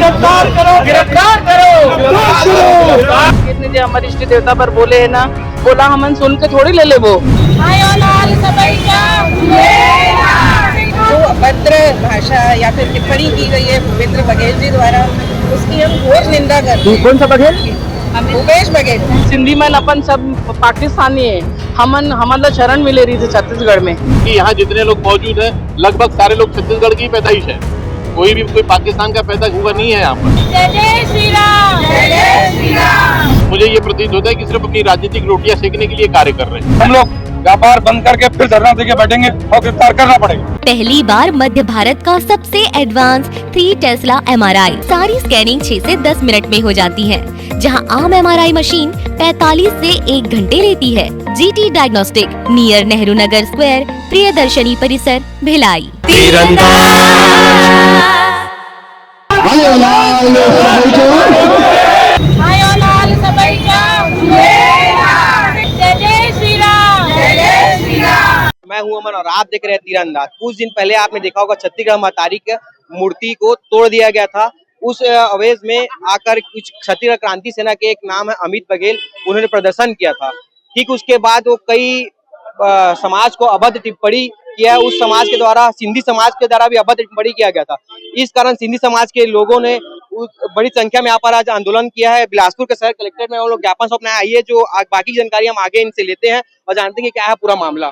गिरफ्तार करो, गिरफ्तार करो। कितने जो हमारे इष्ट देवता पर बोले है ना, बोला हमन सुन के थोड़ी ले ले वो। जो अभद्र भाषा या फिर टिप्पणी की गई है भूपेंद्र बघेल जी द्वारा, उसकी हम घोर निंदा करते हैं। कौन सा बघेल? भूपेश बघेल। सिंधी में अपन सब पाकिस्तानी है, हमन शरण मिले रही थी छत्तीसगढ़ में। कि यहाँ जितने लोग मौजूद हैं लगभग सारे लोग छत्तीसगढ़ की पैदाइश है, कोई पाकिस्तान का पैदा हुआ नहीं है यहाँ पर। जय श्री राम, जय श्री राम। मुझे ये प्रतीत होता है कि सिर्फ अपनी राजनीतिक रोटियां सेकने के लिए कार्य कर रहे हैं। हम लोग व्यापार बंद करके फिर धरना देके बैठेंगे और गिरफ्तार करना पड़ेगा। पहली बार मध्य भारत का सबसे एडवांस 3 टेस्ला MRI। सारी स्कैनिंग 6 से 10 मिनट में हो जाती है, जहां आम MRI मशीन 45 से 1 घंटे लेती है। GT diagnostic, near Nehru Nagar square, Priyadarshini परिसर, भिलाई। जय श्री राम, जय श्री राम। मैं हूं अमन और आप देख रहे हैं तीरंदाज। कुछ दिन पहले आपने देखा होगा छत्तीसगढ़ महतारी की मूर्ति को तोड़ दिया गया था। उस अवेज में आकर कुछ छत्तीसगढ़ क्रांति सेना के एक नाम है अमित बघेल, उन्होंने प्रदर्शन किया था। ठीक उसके बाद वो कई समाज को अभद्र टिप्पणी किया है। उस समाज के द्वारा, सिंधी समाज के द्वारा भी अभद्र टिप्पणी किया गया था। इस कारण सिंधी समाज के लोगों ने बड़ी संख्या में यहाँ पर आज आंदोलन किया है। बिलासपुर के शहर कलेक्ट्रेट में वो लोग ज्ञापन सौंपने आइए, जो बाकी जानकारी हम आगे इनसे लेते हैं और जानते हैं कि क्या है पूरा मामला।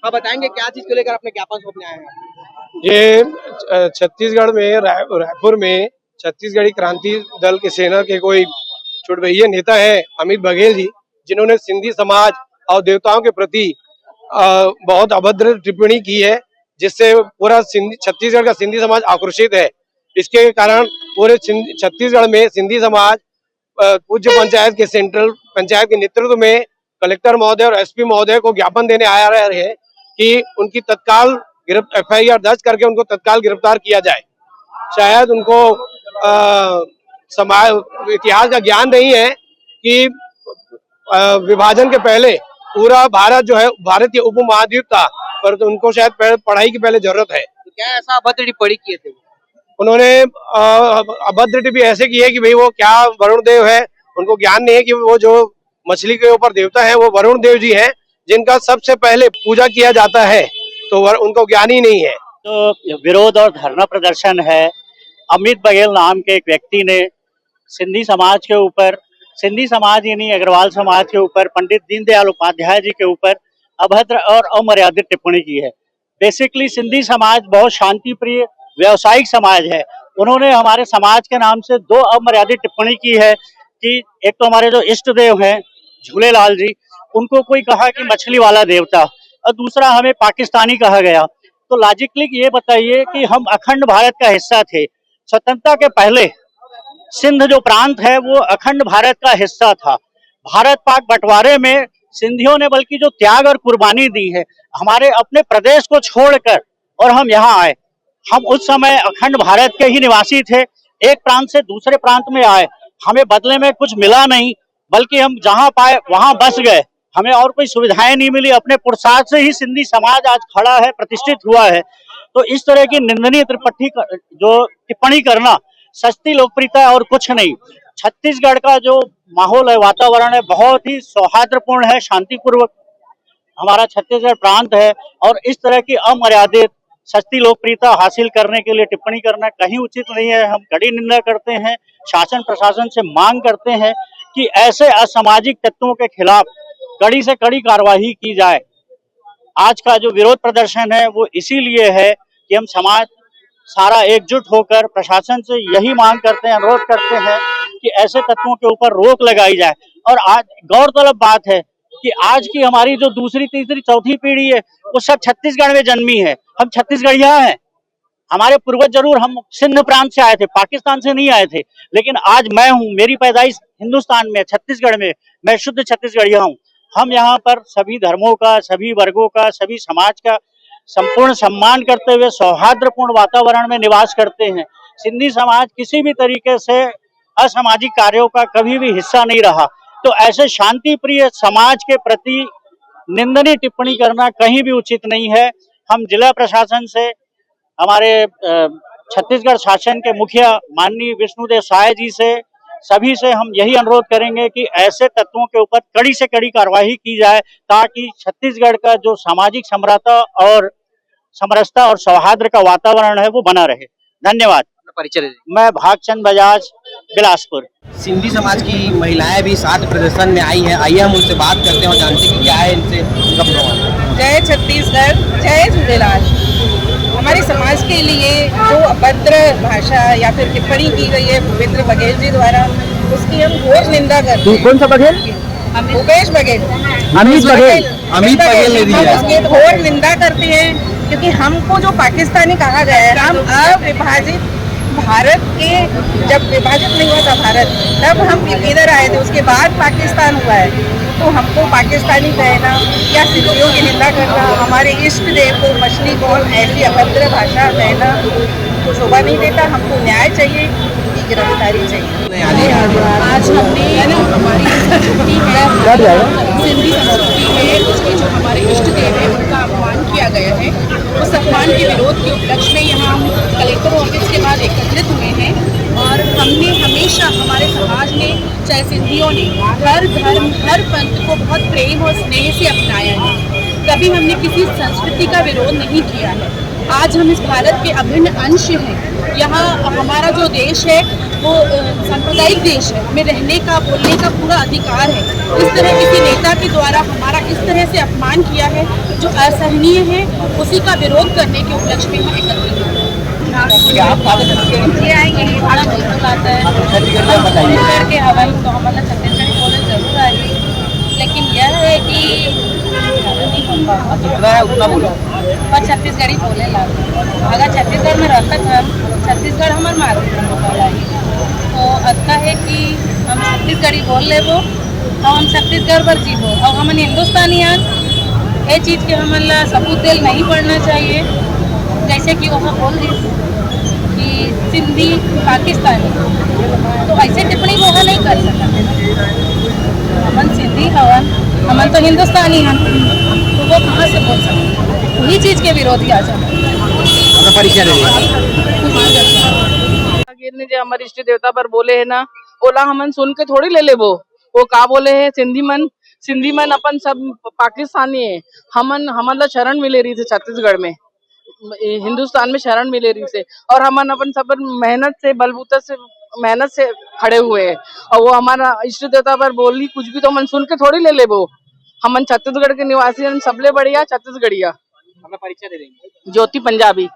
आप बताएंगे क्या चीज को लेकर अपने ज्ञापन सौंपने आए हैं? ये छत्तीसगढ़ में रायपुर में छत्तीसगढ़ी क्रांति दल के सेना के कोई छुटभैया नेता है अमित बघेल जी, जिन्होंने सिंधी समाज और देवताओं के प्रति बहुत अभद्र टिप्पणी की है, जिससे पूरा छत्तीसगढ़ का सिंधी समाज आक्रोशित है। इसके कारण पूरे छत्तीसगढ़ में सिंधी समाज पूज्य पंचायत के सेंट्रल पंचायत के नेतृत्व में कलेक्टर महोदय और SP महोदय को ज्ञापन देने आ रहे हैं कि उनकी तत्काल FIR दर्ज करके उनको तत्काल गिरफ्तार किया जाए। शायद उनको समाज इतिहास का ज्ञान नहीं है कि विभाजन के पहले पूरा भारत जो है भारतीय उपमहाद्वीप था, पर तो उनको शायद पढ़ाई की पहले जरूरत है। तो क्या ऐसा अभद्र टिप्पणी किए थे? उन्होंने अभद्र टिप्पणी ऐसे की है कि भाई वो क्या वरुण देव है, उनको ज्ञान नहीं है कि वो जो मछली के ऊपर देवता है वो वरुण देव जी हैं, जिनका सबसे पहले पूजा किया जाता है, तो उनको ज्ञान ही नहीं है। तो विरोध और धरना प्रदर्शन है। अमित बघेल नाम के एक व्यक्ति ने सिंधी समाज के ऊपर, सिंधी समाज ही नहीं अग्रवाल समाज के ऊपर, पंडित दीनदयाल उपाध्याय जी के ऊपर अभद्र और अमर्यादित टिप्पणी की है। बेसिकली सिंधी समाज बहुत शांति प्रिय व्यावसायिक समाज है। उन्होंने हमारे समाज के नाम से 2 अमर्यादित टिप्पणी की है कि एक तो हमारे जो इष्ट देव हैं झूलेलाल जी, उनको कोई कहा कि मछली वाला देवता, और दूसरा हमें पाकिस्तानी कहा गया। तो लॉजिकली ये बताइए कि हम अखंड भारत का हिस्सा थे। स्वतंत्रता के पहले सिंध जो प्रांत है वो अखंड भारत का हिस्सा था। भारत पाक बंटवारे में सिंधियों ने बल्कि जो त्याग और कुर्बानी दी है, हमारे अपने प्रदेश को छोड़कर, और हम यहाँ आए। हम उस समय अखंड भारत के ही निवासी थे, एक प्रांत से दूसरे प्रांत में आए। हमें बदले में कुछ मिला नहीं, बल्कि हम जहाँ पाए वहां बस गए। हमें और कोई सुविधाएं नहीं मिली। अपने पुरुषार्थ से ही सिंधी समाज आज खड़ा है, प्रतिष्ठित हुआ है। तो इस तरह की निंदनीय टिप्पणी करना सस्ती लोकप्रियता और कुछ नहीं। छत्तीसगढ़ का जो माहौल है, वातावरण है, बहुत ही सौहार्दपूर्ण है, शांतिपूर्वक हमारा छत्तीसगढ़ प्रांत है, और इस तरह की अमर्यादित सस्ती लोकप्रियता हासिल करने के लिए टिप्पणी करना कहीं उचित नहीं है। हम कड़ी निंदा करते हैं, शासन प्रशासन से मांग करते हैं कि ऐसे असामाजिक तत्वों के खिलाफ कड़ी से कड़ी कार्यवाही की जाए। आज का जो विरोध प्रदर्शन है वो इसीलिए है कि हम समाज सारा एकजुट होकर प्रशासन से यही मांग करते हैं, अनुरोध करते हैं कि ऐसे तत्वों के ऊपर रोक लगाई जाए। और आज गौरतलब बात है कि आज की हमारी जो दूसरी, तीसरी, चौथी पीढ़ी है वो सब छत्तीसगढ़ में जन्मी है। हम छत्तीसगढ़िया हैं। हमारे पूर्वज जरूर हम सिंध प्रांत से आए थे, पाकिस्तान से नहीं आए थे, लेकिन आज मैं हूँ, मेरी पैदाइश हिंदुस्तान में, छत्तीसगढ़ में, मैं शुद्ध छत्तीसगढ़िया हूँ। हम यहाँ पर सभी धर्मों का, सभी वर्गों का, सभी समाज का संपूर्ण सम्मान करते हुए सौहार्दपूर्ण वातावरण में निवास करते हैं। सिंधी समाज किसी भी तरीके से असामाजिक कार्यों का कभी भी हिस्सा नहीं रहा। तो ऐसे शांति प्रिय समाज के प्रति निंदनीय टिप्पणी करना कहीं भी उचित नहीं है। हम जिला प्रशासन से, हमारे छत्तीसगढ़ शासन के मुखिया माननीय विष्णुदेव साय जी से, सभी से हम यही अनुरोध करेंगे कि ऐसे तत्वों के ऊपर कड़ी से कड़ी कार्रवाई की जाए, ताकि छत्तीसगढ़ का जो सामाजिक समरसता और सौहार्द का वातावरण है वो बना रहे। धन्यवाद। परिचय दे दें। मैं भागचंद बजाज, बिलासपुर। सिंधी समाज की महिलाएं भी साथ प्रदर्शन में आई हैं, आइए हम उनसे बात करते हैं और जानते हैं कि क्या है इनसे उनका प्रभाव। जय छत्तीसगढ़, जय झूलेलाल। हमारे समाज के लिए जो अभद्र भाषा या फिर टिप्पणी की गई है भूपेंद्र बघेल जी द्वारा, उसकी हम घोर निंदा करते हैं। कौन सा बघेल? भूपेश बघेल, अमित बघेल। अमित बघेल ने दी है। हम उसकी घोर निंदा करते हैं, क्योंकि हमको जो पाकिस्तानी कहा गया है, हम अविभाजित भारत के, जब विभाजित नहीं हुआ था भारत, तब हम इधर आए थे, उसके बाद पाकिस्तान हुआ है, तो हमको पाकिस्तानी कहना या सिंधियों की निंदा करना, हमारे इष्ट देव को मछली कौन, ऐसी अभद्र भाषा कहना तो शोभा नहीं देता। हमको न्याय चाहिए, गिरफ्तारी चाहिए। आज हमने हमारी संस्कृति है, सिंधी संस्कृति है, उसके जो हमारे इष्ट देव है उनका अपमान किया गया है, उस अपमान के विरोध के उपलक्ष्य में यहाँ हम कलेक्टर ऑफिस के बाद एकत्रित हुए हैं। और हमने हमेशा, हमारे समाज ने, चाहे सिंधियों ने, हर धर्म हर पंथ को बहुत प्रेम और स्नेह से अपनाया है। कभी हमने किसी संस्कृति का विरोध नहीं किया है। आज हम इस भारत के अभिन्न अंश हैं। यहाँ हमारा जो देश है वो सांप्रदायिक देश है, हमें रहने का, बोलने का पूरा अधिकार है। इस तरह किसी नेता के द्वारा हमारा इस तरह से अपमान किया है जो असहनीय है, उसी का विरोध करने के उपलक्ष्य में हम एकत्रित हुए हैं। बड़ा बिल्कुल आता है छत्तीसगढ़ के हवाई, तो हमारा छत्तीसगढ़ी बोले जरूर आएगी, लेकिन यह है कि उतना बोलो पर छत्तीसगढ़ी बोले ला। अगर छत्तीसगढ़ में रहता था, छत्तीसगढ़ हमारे मातृभाषा है, तो अच्छा है कि हम छत्तीसगढ़ी बोल ले वो, और हम छत्तीसगढ़ पर जीवो, और हम हिंदुस्तानी हैं, ये चीज़ के हमारा सबूत दिल नहीं पड़ना चाहिए। जैसे कि वहाँ बोल रही कि सिंधी पाकिस्तानी, तो ऐसे टिप्पणी वो नहीं कर सकते। हमन सिंधी हवन, हमन तो हिंदुस्तानी हैं, तो वो कहाँ से बोल सकते? वही चीज़ के विरोधी आ जाते। परिचय दे गिर ने जो हमारे इष्ट देवता पर बोले है ना, ओला हमन सुन के थोड़ी ले ले। वो का बोले है, सिंधी मन अपन सब पाकिस्तानी है। हमन ला शरण मिले रही थे छत्तीसगढ़ में, हिंदुस्तान में शरण मिले रही से, और हमन अपन सब मेहनत से, बलबूता से, मेहनत से खड़े हुए हैं। और वो हमारा इष्ट देवता पर बोली कुछ भी तो मन सुन के थोड़ी ले ले। वो हमन छत्तीसगढ़ के निवासी हैं, सबले बढ़िया छत्तीसगढ़िया। हमें परिचय दे देंगे। ज्योति पंजाबी।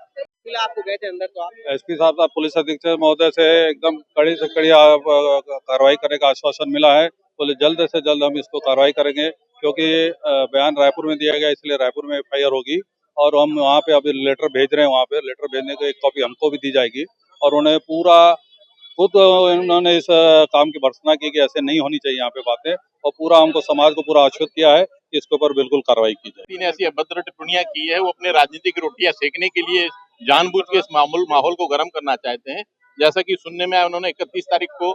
आपको गए थे अंदर, तो आप एसपी साहब, पुलिस अधीक्षक महोदय से एकदम कड़ी से कड़ी कार्रवाई करने का आश्वासन मिला है। बोले जल्द से जल्द हम इसको कार्रवाई करेंगे, क्योंकि बयान रायपुर में दिया गया, इसलिए रायपुर में एफआईआर होगी, और हम वहाँ पे अभी लेटर भेज रहे हैं। वहाँ पे लेटर भेजने की एक कॉपी हमको भी दी जाएगी, और उन्हें पूरा खुद उन्होंने इस काम की भर्त्सना की कि ऐसे नहीं होनी चाहिए यहाँ पे बातें, और पूरा हमको समाज को पूरा आश्वस्त किया है कि इसके ऊपर बिल्कुल कार्रवाई की जाए। ऐसी अभद्र टिप्पणियां की है, वो अपने राजनीतिक रोटियां सेकने के लिए जानबूझ के इस माहौल को गर्म करना चाहते हैं। जैसा कि सुनने में आया, उन्होंने 31 तारीख को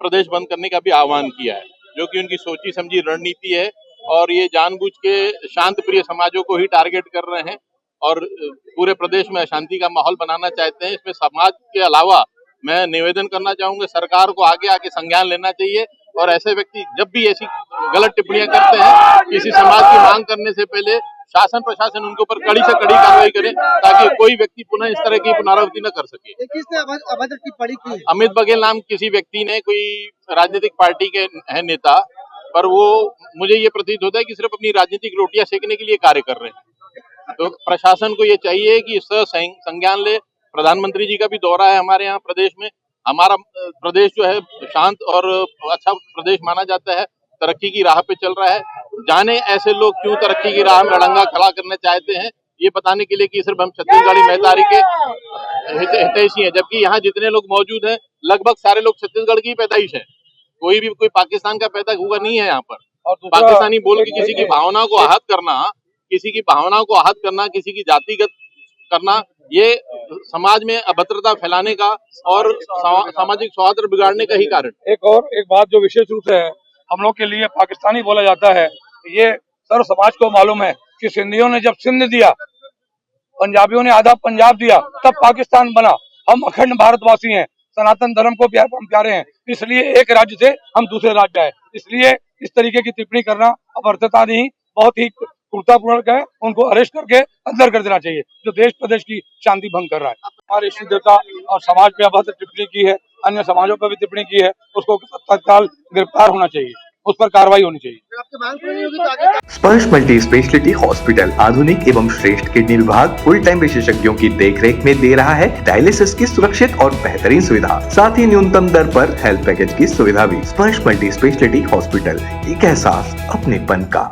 प्रदेश बंद करने का भी आह्वान किया है, जो कि उनकी सोची समझी रणनीति है, और ये जानबूझ के शांत प्रिय समाजों को ही टारगेट कर रहे हैं और पूरे प्रदेश में अशांति का माहौल बनाना चाहते हैं। इसमें समाज के अलावा मैं निवेदन करना चाहूंगा, सरकार को आगे आके संज्ञान लेना चाहिए, और ऐसे व्यक्ति जब भी ऐसी गलत टिप्पणियां करते हैं, किसी समाज की मांग करने से पहले शासन प्रशासन उनके ऊपर कड़ी से कड़ी कार्रवाई करे, ताकि कोई व्यक्ति पुनः इस तरह की पुनरावृत्ति न कर सके। किसने अभद्र टिप्पणी की? अमित बघेल नाम किसी व्यक्ति ने, कोई राजनीतिक पार्टी के है नेता, पर वो मुझे ये प्रतीत होता है कि सिर्फ अपनी राजनीतिक रोटियां सेकने के लिए कार्य कर रहे हैं। तो प्रशासन को ये चाहिए कि इसका संज्ञान ले। प्रधानमंत्री जी का भी दौरा है हमारे यहाँ प्रदेश में। हमारा प्रदेश जो है शांत और अच्छा प्रदेश माना जाता है, तरक्की की राह पे चल रहा है। जाने ऐसे लोग क्यों तरक्की की राह में अड़ंगा खड़ा करना चाहते हैं, ये बताने के लिए कि सिर्फ हम छत्तीसगढ़ी महतारी के हितैषी हैं, जबकि यहाँ जितने लोग मौजूद हैं लगभग सारे लोग छत्तीसगढ़ की पैदाइश है। कोई पाकिस्तान का पैदा हुआ नहीं है यहाँ पर। पाकिस्तानी बोल के किसी की भावनाओं को आहत करना, किसी की जातिगत करना, ये समाज में अभद्रता फैलाने का और सामाजिक सौहार्द बिगाड़ने का ही कारण। एक बात जो विशेष रूप से है, हम लोग के लिए पाकिस्तानी बोला जाता है, ये सर्व समाज को मालूम है कि सिंधियों ने जब सिंध दिया, पंजाबियों ने आधा पंजाब दिया, तब पाकिस्तान बना। हम अखंड भारतवासी हैं, सनातन धर्म को हम प्यारे हैं, इसलिए एक राज्य से हम दूसरे राज्य आए। इसलिए इस तरीके की टिप्पणी करना अपर्थता नहीं, बहुत ही क्रूरतापूर्वक है। उनको अरेस्ट करके अंदर कर देना चाहिए, जो देश प्रदेश की शांति भंग कर रहा है। हमारे इष्ट देवता और समाज पे अभद्र टिप्पणी की है, अन्य समाजों पर भी टिप्पणी की है, उसको तत्काल गिरफ्तार होना चाहिए, उस पर कार्रवाई होनी चाहिए। स्पर्श मल्टी स्पेशलिटी हॉस्पिटल आधुनिक एवं श्रेष्ठ किडनी विभाग फुल टाइम विशेषज्ञों की देखरेख में दे रहा है डायलिसिस की सुरक्षित और बेहतरीन सुविधा, साथ ही न्यूनतम दर पर हेल्थ पैकेज की सुविधा भी। स्पर्श मल्टी स्पेशलिटी हॉस्पिटल, एक एहसास अपनेपन का।